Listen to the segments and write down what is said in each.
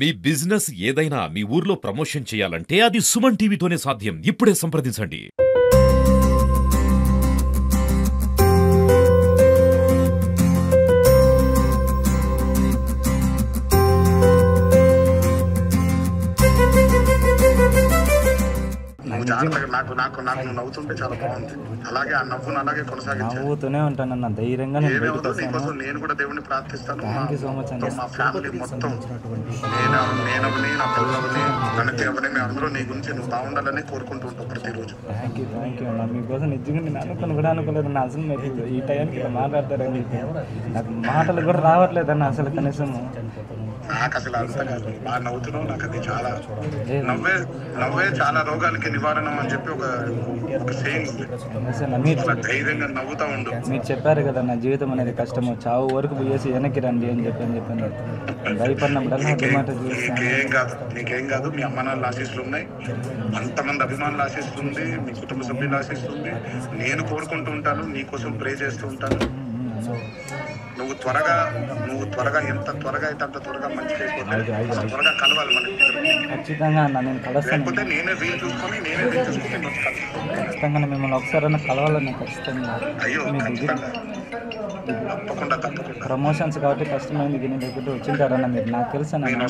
మీ business ఏదైనా మీ ఊర్లో promotion చేయాలంటే అది సుమన్ టీవీతోనే సాధ్యం. ఇప్పుడే సంప్రదించండి. నవ్వుతుంటే చాలా బాగుంది. అలాగే ఆ నవ్వును అలాగే కొనసాగించాను. నవ్వుతూనే ఉంటానన్న ధైర్యంగా నీకోసం నేను కూడా దేవుడిని ప్రార్థిస్తాను. మా ఫ్యామిలీ మొత్తం నేనవని నా పిల్లలని నన్నెవరిని మేము అందరూ నీ గురించి నువ్వు బాగుండాలని కోరుకుంటూ ఉంటాం ప్రతిరోజు. థ్యాంక్ యూ అన్న. మీకోసం నిజంగా నేను అనుకుని కూడా అనుకోలేదు అన్న. అసలు మీరు ఈ టైంకి ఇలా మాట్లాడతారని నాకు మాటలు కూడా రావట్లేదన్న అసలు కనీసం. నాకు అసలు అంత కాదు, బాగా నవ్వుతున్నావు. నాకు అది చాలా నవ్వే చాలా రోగాలకి నివారణ అని చెప్పి ఒక సేయింగ్ ఉంది. ధైర్యంగా నవ్వుతా ఉండు. మీరు చెప్పారు కదా నా జీవితం అనేది కష్టము, చావు వరకు పోయేసి వెనక్కి రండి అని చెప్పాను. భయపడినప్పుడల్లా నీకేం కాదు. మీ అమ్మ నాన్న ఆశీస్సులు ఉన్నాయి, అంతమంది అభిమానుల ఆశీస్సులు ఉంది, మీ కుటుంబ సభ్యుల ఆశీస్సులు ఉంది. నేను కోరుకుంటూ ఉంటాను, నీకోసం ప్రే చేస్తూ ఉంటాను. నువ్వు త్వరగా ఎంత త్వరగా అయితే అంత త్వరగా మంచిగా అయిపోతావు. త్వరగా కలవాలి మనకి. ఖచ్చితంగా అన్న నేను కలుస్తాను. లేకపోతే నేనే వీలు చూసుకొని ఖచ్చితంగా మిమ్మల్ని ఒకసారి కలవాలన్నా ఖచ్చితంగా. అయ్యో తప్పకుండా ప్రమోషన్స్ కాబట్టి కష్టమైంది. దీని దగ్గర వచ్చింటారన్న మీరు, నాకు తెలుసు. నేను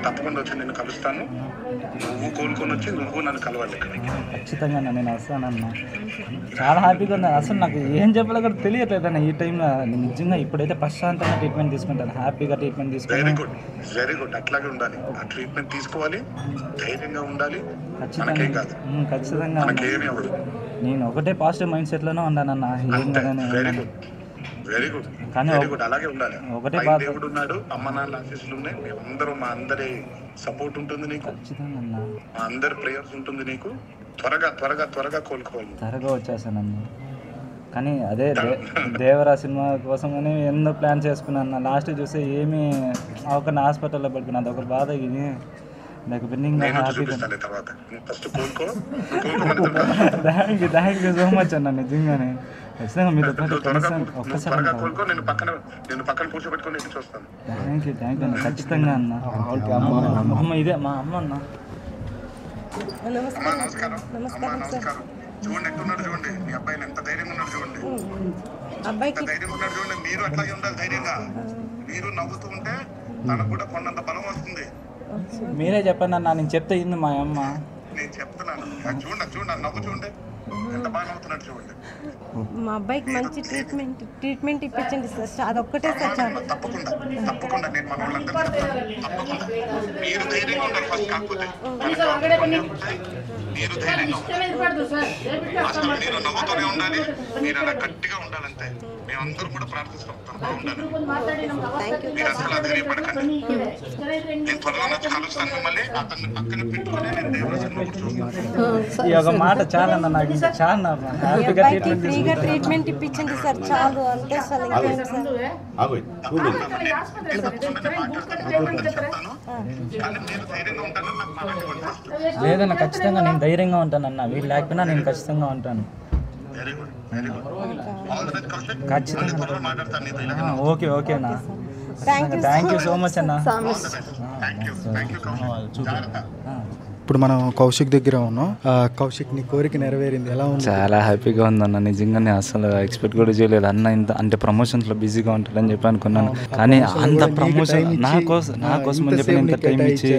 తప్పకుండా వచ్చి నేను కలుస్తాను. నువ్వు కోలుకొని వచ్చి నువ్వు నన్ను కలవాలి. ఖచ్చితంగా నేను వస్తానన్నా. చాలా హ్యాపీగా ఉంది. అసలు నాకు ఏం చెప్పాలో కూడా తెలియట్లేదన్న ఈ టైంలో. నిజంగా ఇప్పుడైతే ప్రశాంతంగా ట్రీట్మెంట్ తీసుకుంటాను, హ్యాపీగా ట్రీట్మెంట్ తీసుకుంటాను. Very good. అట్లాగే ఉండాలి. ఆ ట్రీట్మెంట్ తీసుకోవాలి, ధైర్యంగా ఉండాలి. ఖచ్చితంగా నేను ఒకటే పాజిటివ్ మైండ్ సెట్లోనే ఉన్నానన్న. ఏం కదని వెరీ గుడ్. కానీ అలాగే ఉండాలి. ఒకటే దేవుడు ఉన్నాడు, అమ్మ నాన్న ఆశీస్సులు ఉన్నాయి. మేమందరూ మా అందరి సపోర్ట్ ఉంటుంది నీకు, ఖచ్చితంగా మా అందరి ప్రేయర్స్ ఉంటుంది నీకు. త్వరగా కోలుకోవాలి. త్వరగా వచ్చేసానన్న. కానీ అదే దేవరా సినిమా కోసమని ఎన్నో ప్లాన్ చేసుకున్నాను. లాస్ట్ చూస్తే ఏమీ ఒకరిని హాస్పిటల్లో పెట్టుకున్నా. అదొక బాధ. ఇది నాకు pending. Thank you so much అన్న. నిజంగానే ఖచ్చితంగా మీతో ఒక్కసారి థ్యాంక్ యూ అన్న. ఖచ్చితంగా అన్న. అమ్మ ఇదే మా అమ్మ అన్న. నమస్కారం. చూడండి ఎట్టున్నాడు, చూడండి మీ అబ్బాయిని ఎంత ధైర్యంగా ఉన్నాడు, చూడండి ఎంత ధైర్యంగా ఉన్నాడు, చూడండి. మీరు అట్లాగే ఉండాలి ధైర్యంగా. మీరు నవ్వుతూ ఉంటే తనకు కూడా కొండంత బలం వస్తుంది. మీరే చెప్పండి అన్న, నేను చెప్తే ఇంది మా అమ్మ. నేను చెప్తున్నాను, చూడండి నవ్వు చూడండి ఎంత బాగా నవ్వుతున్నాడు, చూడండి. మా అబ్బాయికి మంచి ట్రీట్మెంట్ ఇప్పించండి సార్. అదొక్కటే సార్ చాలు. తప్పకుండా నేను మన వాళ్ళందరూ తప్పకుండా. మీరు ధైర్యంగా ఉండాలి ఫస్ట్. కాకపోతే మీరు ధైర్యంగా అసలు మీరు నవ్వుతూనే ఉండాలి. మీరు అలా గట్టిగా ఉండాలంతే. మేమందరూ కూడా ప్రార్థిస్తాం బాగుండాలి. మీరు అసలు అధైర్యపడకండి. నేను త్వరగా వచ్చి కలుస్తాను మిమ్మల్ని. అతన్ని పక్కన పెట్టుకుని నేను దేవుడి సినిమా కూడా చూస్తాను. ఈ ఒక మాట చాలన్న నాకు. ఇంకా చాలా ఫ్రీగా ట్రీట్మెంట్ ఇప్పించండి సార్, చాలు అంతే సార్. ఇంకేం సార్ లేదన్న. ఖచ్చితంగా నేను ధైర్యంగా ఉంటానన్న. వీళ్ళు లేకపోయినా నేను ఖచ్చితంగా ఉంటాను. ఖచ్చితంగా. ఓకే అన్న. థ్యాంక్ యూ సో మచ్ అన్న. ఇప్పుడు మనం కౌశిక్ దగ్గర ఉన్నాం. కౌశిక్, నీ కోరిక నెరవేరింది, ఎలా ఉంది? చాలా హ్యాపీగా ఉందన్న. నిజంగానే అసలు ఎక్స్పెక్ట్ కూడా చేయలేదు అన్న. ఇంత అంటే ప్రమోషన్స్లో బిజీగా ఉంటాడని చెప్పి అనుకున్నాను. కానీ అంత ప్రమోషన్ నా కోసం అని చెప్పి ఇంత టైం ఇచ్చి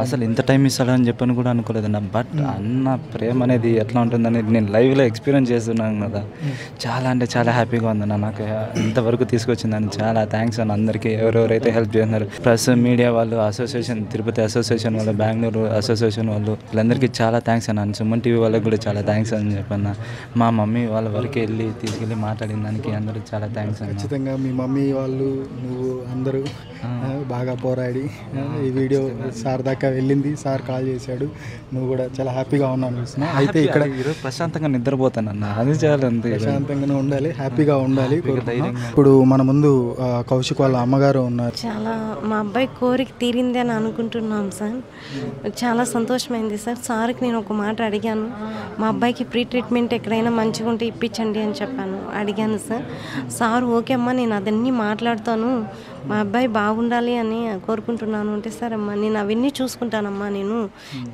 అసలు ఇంత టైం ఇస్తాడని చెప్పని కూడా అనుకోలేదన్న. బట్ అన్న ప్రేమ అనేది ఎట్లా ఉంటుందనేది నేను లైవ్లో ఎక్స్పీరియన్స్ చేస్తున్నాను కదా. చాలా అంటే చాలా హ్యాపీగా ఉందన్న. నాకు ఇంతవరకు తీసుకొచ్చిందని చాలా థ్యాంక్స్ అన్న అందరికీ, ఎవరెవరైతే హెల్ప్ చేస్తున్నారు. ప్లస్ మీడియా వాళ్ళు, అసోసియేషన్, తిరుపతి అసోసియేషన్ వాళ్ళు, బెంగళూరు అసోసియేషన్ వాళ్ళు, వీళ్ళందరికీ చాలా థ్యాంక్స్ అన్న. సుమన్ టీవీ వాళ్ళకి కూడా చాలా థ్యాంక్స్ అని చెప్పన్న. మా మమ్మీ వాళ్ళ వరకు తీసుకెళ్ళి మాట్లాడిన దానికి అందరూ చాలా థ్యాంక్స్ అన్న. ఖచ్చితంగా మీ మమ్మీ వాళ్ళు, నువ్వు అందరూ బాగా పోరాడి ఈ వీడియో సార్ దాకా వెళ్ళింది. సార్ కాల్ చేశాడు, నువ్వు కూడా చాలా హ్యాపీగా ఉన్నాను. అయితే ఇక్కడ ఈరోజు ప్రశాంతంగా నిద్రపోతానన్న. అది చాలా అంతే. ప్రశాంతంగానే ఉండాలి, హ్యాపీగా ఉండాలి. ఇప్పుడు మన ముందు కౌశిక్ వాళ్ళ అమ్మగారు ఉన్నారు. చాలా మా అబ్బాయి కోరిక తీరింది అని అనుకుంటున్నాం సార్. చాలా సంతోషమైంది సార్. సార్కి నేను ఒక మాట అడిగాను, మా అబ్బాయికి ప్రీ ట్రీట్మెంట్ ఎక్కడైనా మంచిగా ఉంటే ఇప్పించండి అని చెప్పాను, అడిగాను సార్. సార్ ఓకే అమ్మా నేను అదన్నీ మాట్లాడతాను, మా అబ్బాయి బాగుండాలి అని కోరుకుంటున్నాను అంటే సరే అమ్మా నేను అవన్నీ చూసుకుంటానమ్మా, నేను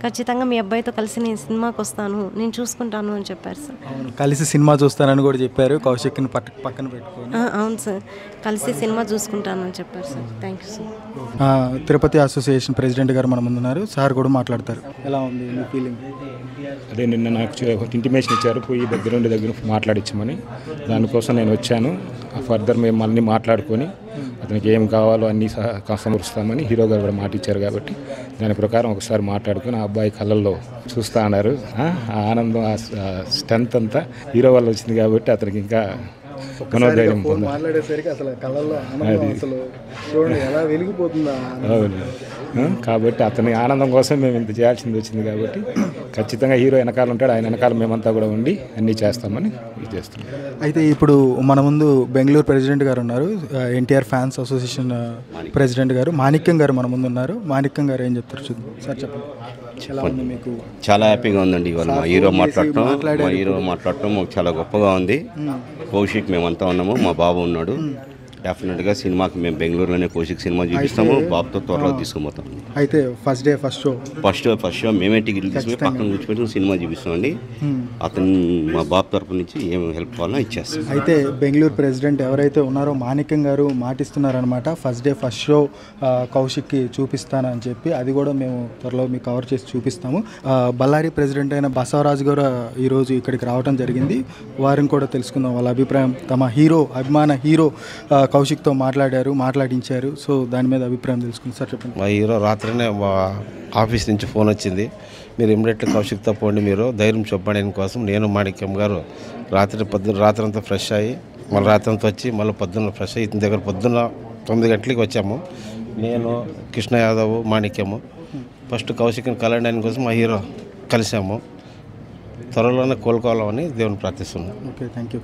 ఖచ్చితంగా మీ అబ్బాయితో కలిసి నేను సినిమాకి వస్తాను, నేను చూసుకుంటాను అని చెప్పారు సార్. కలిసి సినిమా చూస్తానని కూడా చెప్పారు, కౌశిక్ని పక్కన పెట్టుకొని. అవును సార్, కలిసి సినిమా చూసుకుంటానని చెప్పారు sir. Thank you sir. Tirupati association president గారు మన ముందు ఉన్నారు, సార్ కూడా మాట్లాడతారు. ఎలా ఉంది మీ ఫీలింగ్? అదే నిన్న నాకు ఇంటిమేషన్ ఇచ్చారు, పోయి దగ్గర మాట్లాడించమని. దానికోసం నేను వచ్చాను. ఫర్దర్ మేము మళ్ళీ మాట్లాడుకొని అతనికి ఏం కావాలో అన్నీ సమర్పిస్తామని హీరో గారు కూడా మాట ఇచ్చారు కాబట్టి దాని ప్రకారం ఒకసారి మాట్లాడుకొని ఆ అబ్బాయి కళ్ళల్లో చూస్తా అన్నారు. ఆ ఆనందం, ఆ స్ట్రెంత్ అంతా హీరో వల్ల వచ్చింది కాబట్టి అతనికి ఇంకా మనోధైర్యం మాట్లాడేసరికి అసలు కళ్ళల్లో ఆనందం అసలు చూడండి ఎలా వెలిగిపోతుందా. అవును, కాబట్టి అతని ఆనందం కోసం మేము ఇంత చేయాల్సింది వచ్చింది కాబట్టి ఖచ్చితంగా హీరో వెనకాల ఉంటాడు, ఆయన వెనకాల మేమంతా కూడా ఉండి అన్నీ చేస్తామని చేస్తున్నాం. అయితే ఇప్పుడు మన ముందు బెంగళూరు ప్రెసిడెంట్ గారు ఉన్నారు, ఎన్టీఆర్ ఫ్యాన్స్ అసోసియేషన్ ప్రెసిడెంట్ గారు మాణిక్యం గారు మన ముందు ఉన్నారు. మాణిక్యం గారు ఏం చెప్తారు చూద్దాం. సార్ చెప్పండి, ఎలా ఉంది మీకు? చాలా హ్యాపీగా ఉందండి ఇవాళ మా హీరో మాట్లాడటం మాకు చాలా గొప్పగా ఉంది. కౌశిక్ మేమంతా ఉన్నాము, మా బాబు ఉన్నాడు. డెఫినెట్గా సినిమాకి మేము బెంగళూరులోనే కౌశిక్ సినిమా చూపిస్తాము, బాబుతో త్వరలో తీసుకుపోతాం. అయితే ఫస్ట్ షో మేమే టికెట్లు తీసుకుని పక్కన కూర్చోబెట్టి సినిమా చూపిస్తామండి. అతను మా బాబు తరపు నుంచి ఏం హెల్ప్ కావాలో ఇచ్చేస్తాం. అయితే బెంగళూరు ప్రెసిడెంట్ ఎవరైతే ఉన్నారో మాణిక్యం గారు మాటిస్తున్నారనమాట, ఫస్ట్ షో కౌశిక్కి చూపిస్తానని చెప్పి. అది కూడా మేము త్వరలో మీకు కవర్ చేసి చూపిస్తాము. బళ్ళారి ప్రెసిడెంట్ అయిన బసవరాజు గారు ఈరోజు ఇక్కడికి రావడం జరిగింది. వారిని కూడా తెలుసుకుందాం వాళ్ళ అభిప్రాయం. తమ అభిమాన హీరో కౌశిక్తో మాట్లాడించారు. సో దాని మీద అభిప్రాయం తెలుసుకుంది. సార్ చెప్పండి. మా హీరో రాత్రినే మా ఆఫీస్ నుంచి ఫోన్ వచ్చింది, మీరు ఇమ్మీడియట్గా కౌశిక్తో పోండి, మీరు ధైర్యం చెప్పడం కోసం. నేను మాణిక్యం గారు రాత్రంతా ఫ్రెష్ అయ్యి మళ్ళీ రాత్రంతా వచ్చి మళ్ళీ పొద్దున్న ఫ్రెష్ అయ్యి ఇతని దగ్గర పొద్దున్న 9 గంటలకి వచ్చాము. నేను కృష్ణ యాదవ్ మాణిక్యము ఫస్ట్ కౌశిక్ని కలవడానికి కోసం మా హీరో కలిసాము. త్వరలోనే కోలుకోవాలని దేవుని ప్రార్థిస్తున్నాం. Okay, thank you.